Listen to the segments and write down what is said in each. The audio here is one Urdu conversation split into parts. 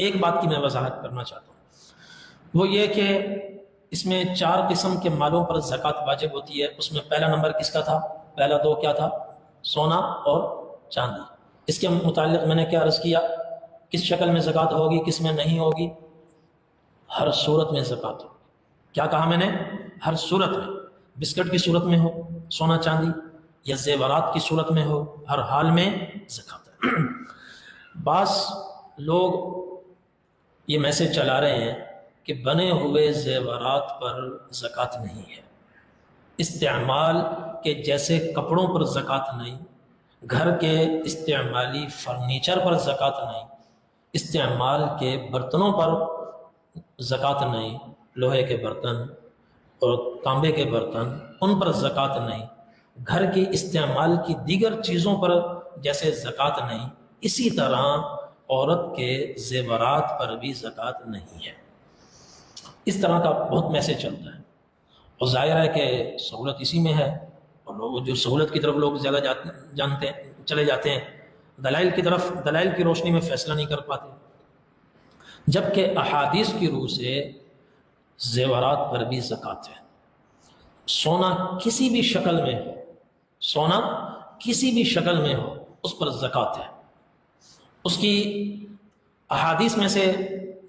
ایک بات کی میں وضاحت کرنا چاہتا ہوں، وہ یہ کہ اس میں 4 قسم کے مالوں پر زکوٰۃ واجب ہوتی ہے۔ اس میں پہلا نمبر کس کا تھا؟ پہلا 2 کیا تھا؟ سونا اور چاندی۔ اس کے متعلق میں نے کیا عرض کیا؟ کس شکل میں زکوٰۃ ہوگی، کس میں نہیں ہوگی؟ ہر صورت میں زکوٰۃ ہوگی۔ کیا کہا میں نے؟ ہر صورت میں، بسکٹ کی صورت میں ہو سونا چاندی، یا زیورات کی صورت میں ہو، ہر حال میں زکوٰۃ ہے۔ بعض لوگ یہ میسج چلا رہے ہیں کہ بنے ہوئے زیورات پر زکوٰۃ نہیں ہے، استعمال کے جیسے کپڑوں پر زکوٰۃ نہیں، گھر کے استعمالی فرنیچر پر زکوٰۃ نہیں، استعمال کے برتنوں پر زکوٰۃ نہیں، لوہے کے برتن اور تانبے کے برتن ان پر زکوٰۃ نہیں، گھر کی استعمال کی دیگر چیزوں پر جیسے زکوٰۃ نہیں، اسی طرح عورت کے زیورات پر بھی زکوٰۃ نہیں ہے۔ اس طرح کا بہت میسج چلتا ہے، اور ظاہر ہے کہ سہولت اسی میں ہے، اور لوگ جو سہولت کی طرف لوگ زیادہ جانتے ہیں چلے جاتے ہیں، دلائل کی طرف، دلائل کی روشنی میں فیصلہ نہیں کر پاتے، جبکہ احادیث کی روح سے زیورات پر بھی زکوٰۃ ہے۔ سونا کسی بھی شکل میں ہو، سونا کسی بھی شکل میں ہو، اس پر زکوٰۃ ہے۔ اس کی احادیث میں سے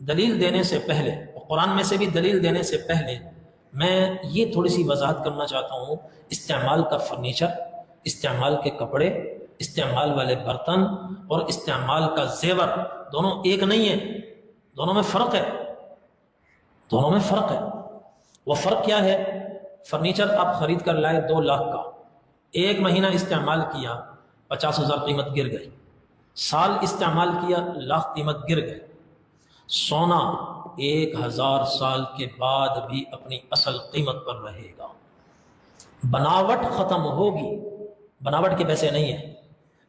دلیل دینے سے پہلے، قرآن میں سے بھی دلیل دینے سے پہلے، میں یہ تھوڑی سی وضاحت کرنا چاہتا ہوں۔ استعمال کا فرنیچر، استعمال کے کپڑے، استعمال والے برتن اور استعمال کا زیور دونوں ایک نہیں ہیں، دونوں میں فرق ہے، دونوں میں فرق ہے۔ وہ فرق کیا ہے؟ فرنیچر آپ خرید کر لائے 2 لاکھ کا، 1 مہینہ استعمال کیا 50,000 قیمت گر گئی، سال استعمال کیا لاکھ قیمت گر گئی۔ سونا 1000 سال کے بعد بھی اپنی اصل قیمت پر رہے گا، بناوٹ ختم ہوگی، بناوٹ کے پیسے نہیں ہیں،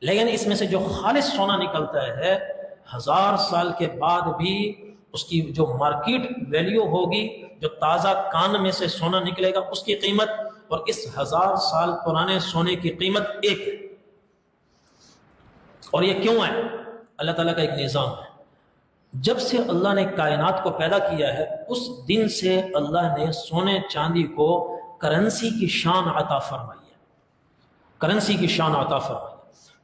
لیکن اس میں سے جو خالص سونا نکلتا ہے 1000 سال کے بعد بھی اس کی جو مارکیٹ ویلیو ہوگی، جو تازہ کان میں سے سونا نکلے گا اس کی قیمت اور اس 1000 سال پرانے سونے کی قیمت ایک ہے۔ اور یہ کیوں ہے؟ اللہ تعالیٰ کا ایک نظام ہے۔ جب سے اللہ نے کائنات کو پیدا کیا ہے، اس دن سے اللہ نے سونے چاندی کو کرنسی کی شان عطا فرمائی ہے، کرنسی کی شان عطا فرمائی ہے۔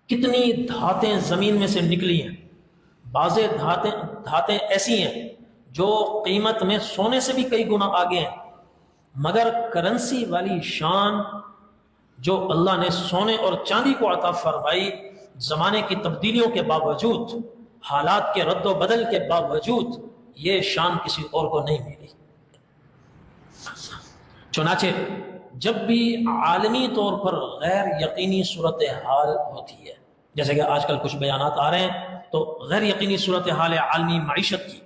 کتنی دھاتیں زمین میں سے نکلی ہیں، بعض دھاتیں ایسی ہیں جو قیمت میں سونے سے بھی کئی گنا آگے ہیں، مگر کرنسی والی شان جو اللہ نے سونے اور چاندی کو عطا فرمائی، زمانے کی تبدیلیوں کے باوجود، حالات کے رد و بدل کے باوجود، یہ شان کسی اور کو نہیں ملی۔ چنانچہ جب بھی عالمی طور پر غیر یقینی صورتحال ہوتی ہے، جیسے کہ آج کل کچھ بیانات آ رہے ہیں تو غیر یقینی صورتحال عالمی معیشت کی،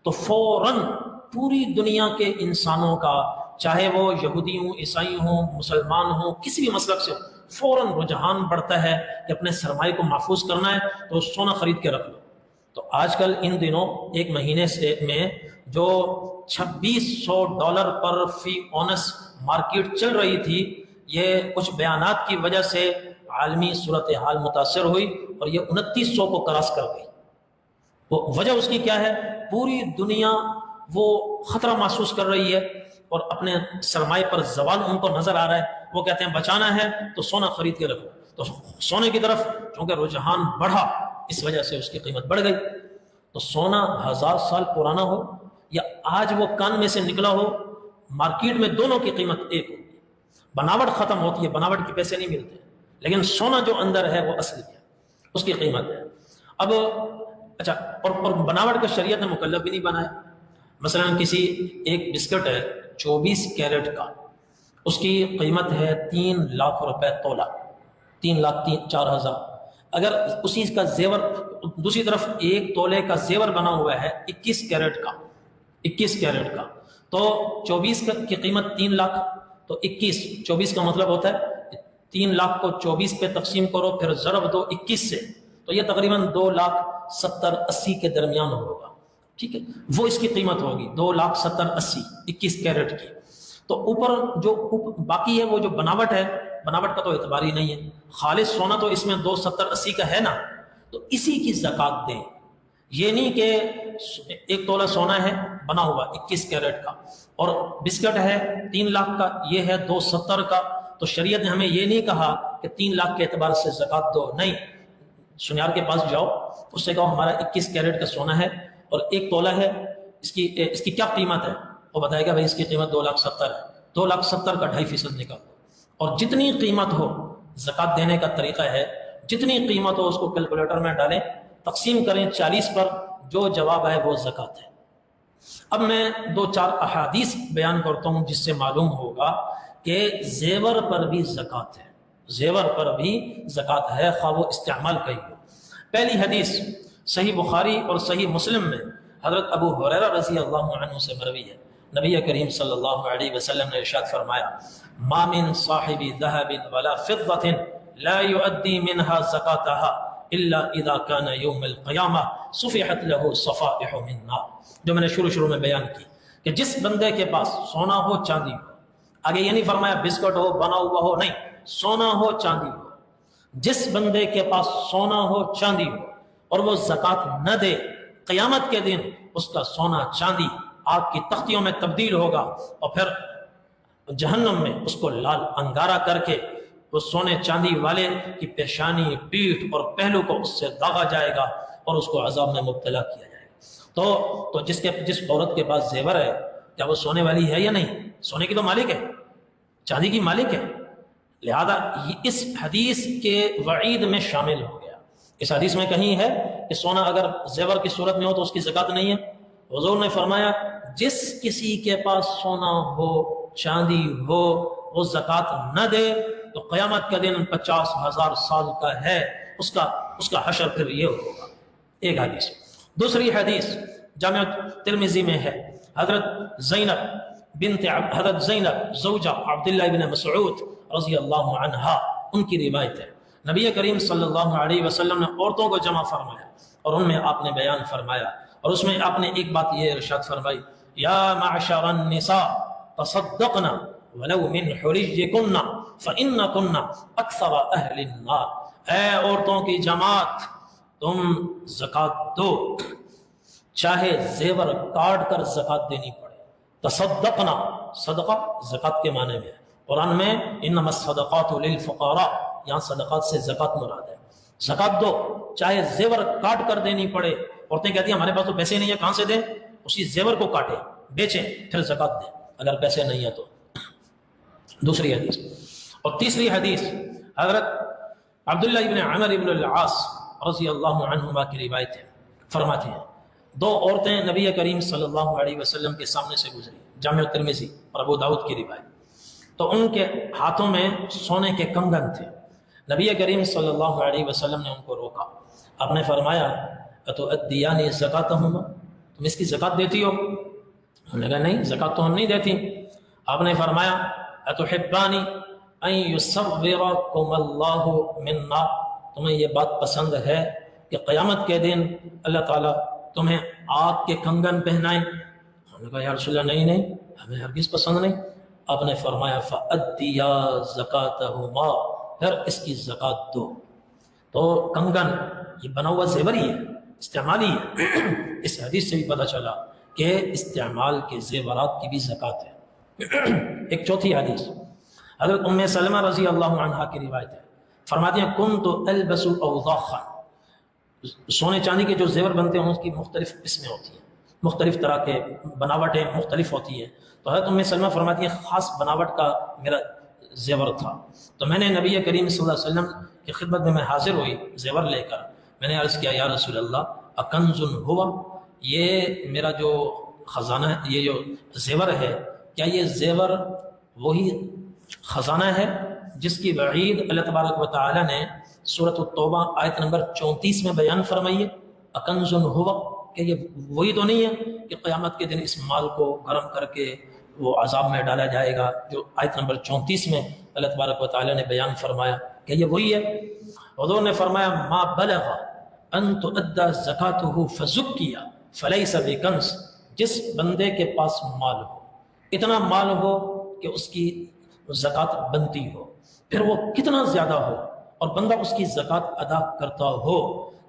تو فوراً پوری دنیا کے انسانوں کا، چاہے وہ یہودی ہوں، عیسائی ہوں، مسلمان ہوں، کسی بھی مسلک سے ہو، فوراً رجحان بڑھتا ہے کہ اپنے سرمایہ کو محفوظ کرنا ہے تو سونا خرید کے رکھ لو۔ تو آج کل ان دنوں ایک مہینے میں جو $2600 پر فی اونس مارکیٹ چل رہی تھی، یہ کچھ بیانات کی وجہ سے عالمی صورتحال متاثر ہوئی اور یہ 2900 کو کراس کر گئی۔ وہ وجہ اس کی کیا ہے؟ پوری دنیا وہ خطرہ محسوس کر رہی ہے اور اپنے سرمایہ پر زوال ان کو نظر آ رہا ہے۔ وہ کہتے ہیں بچانا ہے تو سونا خرید کے رکھو، تو سونے کی طرف چونکہ رجحان بڑھا، اس وجہ سے اس کی قیمت بڑھ گئی۔ تو سونا 1000 سال پرانا ہو یا آج وہ کان میں سے نکلا ہو، مارکیٹ میں دونوں کی قیمت ایک ہوگی۔ بناوٹ ختم ہوتی ہے، بناوٹ کے پیسے نہیں ملتے، لیکن سونا جو اندر ہے وہ اصلی ہے، اس کی قیمت ہے۔ اب اچھا، اور بناوٹ کا شریعت نے مکلف بھی نہیں بنایا۔ مثلا کسی ایک بسکٹ ہے 24 کیرٹ کا، اس کی قیمت ہے 3 لاکھ روپے تولہ، 3,04,000۔ اگر اسی کا زیور، دوسری طرف ایک تولے کا زیور بنا ہوا ہے 21 کیرٹ کا، 21 کیرٹ کا، تو 24 کی قیمت 3 لاکھ، تو 24 کا مطلب ہوتا ہے 3 لاکھ کو 24 پہ تقسیم کرو، پھر ضرب دو 21 سے، تو یہ تقریباً 2,70,80 کے درمیان ہوگا، ٹھیک ہے، وہ اس کی قیمت ہوگی 2,70,80 21 کیرٹ کی۔ تو اوپر جو باقی ہے وہ جو بناوٹ ہے، بناوٹ کا تو اعتبار ہی نہیں ہے، خالص سونا تو اس میں 2,70,80 کا ہے نا، تو اسی کی زکوٰۃ دیں۔ یہ نہیں کہ ایک تولہ سونا ہے بنا ہوا 21 کیرٹ کا، اور بسکٹ ہے 3 لاکھ کا، یہ ہے 270 کا، تو شریعت نے ہمیں یہ نہیں کہا کہ 3 لاکھ کے اعتبار سے زکوٰۃ دو، نہیں، سنیار کے پاس جاؤ، اس سے کہو ہمارا 21 کیرٹ کا سونا ہے اور ایک تولہ ہے، اس کی کیا قیمت ہے؟ وہ بتائے گا بھائی اس کی قیمت 2,70,000 ہے، 2,70,000 کا 2.5% نکالو، اور جتنی قیمت ہو زکوٰۃ دینے کا طریقہ ہے، جتنی قیمت ہو اس کو کیلکولیٹر میں ڈالیں، تقسیم کریں 40 پر، جو جواب ہے وہ زکوٰۃ ہے۔ اب میں 2-4 احادیث بیان کرتا ہوں جس سے معلوم ہوگا کہ زیور پر بھی زکوٰۃ ہے، زیور پر بھی زکوٰۃ ہے، خواہ وہ استعمال کا ہی ہو۔ پہلی حدیث صحیح بخاری اور صحیح مسلم میں حضرت ابو ہریرہ رضی اللہ عنہ سے مروی ہے، نبی کریم صلی اللہ علیہ وسلم نے ارشاد فرمایا، ما من صاحب ذهب ولا فضة لا يؤدي منها زکاتها الا اذا كان يوم القیامہ صفحت له صفائح من نار، جو میں نے شروع میں بیان کی کہ جس بندے کے پاس سونا ہو چاندی ہو، آگے یہ نہیں فرمایا بسکٹ ہو بنا ہوا ہو، نہیں، سونا ہو چاندی ہو، جس بندے کے پاس سونا ہو چاندی ہو اور وہ زکوٰۃ نہ دے، قیامت کے دن اس کا سونا چاندی آگ کی تختیوں میں تبدیل ہوگا، اور پھر جہنم میں اس کو لال انگارہ کر کے وہ سونے چاندی والے کی پیشانی، پیٹھ اور پہلو کو اس سے داغا جائے گا اور اس کو عذاب میں مبتلا کیا جائے گا۔ تو جس عورت کے پاس زیور ہے، کیا وہ سونے والی ہے یا نہیں؟ سونے کی تو مالک ہے، چاندی کی مالک ہے، لہذا اس حدیث کے وعید میں شامل ہو گیا۔ اس حدیث میں کہیں ہے کہ سونا اگر زیور کی صورت میں ہو تو اس کی زکوٰۃ نہیں ہے، حضور نے فرمایا جس کسی کے پاس سونا ہو چاندی ہو وہ زکوٰۃ نہ دے تو قیامت کا دن 50,000 سال کا ہے، اس کا حشر پھر یہ ہوگا۔ ایک حدیث۔ دوسری حدیث جامع ترمذی میں ہے، حضرت زینب زوجہ عبداللہ بن مسعود رضی اللہ عنہا، ان کی روایت ہے، نبی کریم صلی اللہ علیہ وسلم نے عورتوں کو جمع فرمایا اور ان میں آپ نے بیان فرمایا، اور اس میں آپ نے ایک بات یہ ارشاد فرمائی، یا معشر النساء تصدقنا ولو من حلیجکن فإنکن اکثر اہل النار، اے عورتوں کی جماعت تم زکوٰۃ دو، چاہے زیور کاٹ کر زکوٰۃ دینی پڑے۔ تصدقنا، صدقہ زکوٰۃ کے معنی میں، قرآن میں انما الصدقات للفقراء، یہاں صدقات سے زکوٰۃ مراد ہے، زکوٰۃ دو چاہے زیور کاٹ کر دینی پڑے۔ عورتیں کہتی ہیں ہمارے پاس تو پیسے نہیں ہے، کہاں سے دیں؟ اسی زیور کو کاٹیں، بیچیں، پھر زکوٰۃ دیں اگر پیسے نہیں ہے تو۔ دوسری حدیث۔ اور تیسری حدیث حضرت عبداللہ ابن عمر ابن العاص رضی اللہ عنہما کی روایت ہے، فرماتے ہیں دو عورتیں نبی کریم صلی اللہ علیہ وسلم کے سامنے سے گزری، جامع ترمذی اور ابو داؤد کی روایت، تو ان کے ہاتھوں میں سونے کے کنگن تھے، نبی کریم صلی اللہ علیہ وسلم نے ان کو روکا، آپ نے فرمایا اتؤدیان زکاتہما، تم اس کی زکوٰۃ دیتی ہو؟ انہوں نے کہا نہیں، زکوٰۃ تو ہم نہیں دیتی۔ آپ نے فرمایا اتحبانی ان یصورکم اللہ من نار، تمہیں یہ بات پسند ہے کہ قیامت کے دن اللہ تعالیٰ تمہیں آگ کے کنگن پہنائیں؟ انہوں نے کہا یا رسول اللہ نہیں، ہمیں ہرگز پسند نہیں۔ آپ نے فرمایا فأدیا زکاتہما، پھر اس کی زکوٰۃ دو۔ تو کنگن یہ بنا ہوا زیور ہی ہے، استعمالی ہے۔ اس حدیث سے بھی پتہ چلا کہ استعمال کے زیورات کی بھی زکوٰۃ ہے۔ ایک چوتھی حدیث حضرت ام سلمہ رضی اللہ عنہا کی روایت ہے، فرماتی ہیں کنت البس اوضاخا، سونے چاندی کے جو زیور بنتے ہیں اس کی مختلف قسمیں ہوتی ہیں، مختلف طرح کے بناوٹیں مختلف ہوتی ہیں، تو حضرت ام سلمہ فرماتی ہیں خاص بناوٹ کا میرا زیور تھا، تو میں نے نبی کریم صلی اللہ علیہ وسلم کی خدمت میں حاضر ہوئی زیور لے کر، میں نے عرض کیا یا رسول اللہ اکنز ہوا، یہ میرا جو خزانہ ہے، یہ جو زیور ہے، کیا یہ زیور وہی خزانہ ہے جس کی وعید اللہ تبارک و تعالی نے سورۃ التوبہ آیت نمبر 34 میں بیان فرمائی ہے؟ اکنز ہوا، کہ یہ وہی تو نہیں ہے کہ قیامت کے دن اس مال کو گرم کر کے وہ عذاب میں ڈالا جائے گا، جو آیت نمبر 34 میں اللہ تبارک و تعالی نے بیان فرمایا، کہ یہ وہی ہے؟ حضور نے فرمایا ما بلغ ان تؤدى زکاتہ فزکیا فلیس بکنز، جس بندے کے پاس مال ہو، اتنا مال ہو کہ اس کی زکوٰۃ بنتی ہو، پھر وہ کتنا زیادہ ہو اور بندہ اس کی زکوٰۃ ادا کرتا ہو،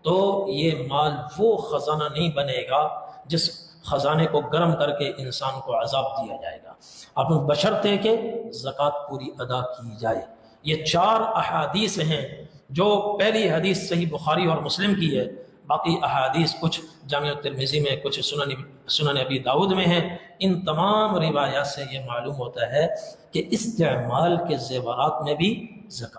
تو یہ مال وہ خزانہ نہیں بنے گا جس خزانے کو گرم کر کے انسان کو عذاب دیا جائے گا، اب بشرطے کہ زکوٰۃ پوری ادا کی جائے۔ یہ 4 احادیث ہیں، جو پہلی حدیث صحیح بخاری اور مسلم کی ہے، باقی احادیث کچھ جامع ترمذی میں، کچھ سنن ابی داؤد میں ہیں۔ ان تمام روایات سے یہ معلوم ہوتا ہے کہ استعمال کے زیورات میں بھی زکوٰۃ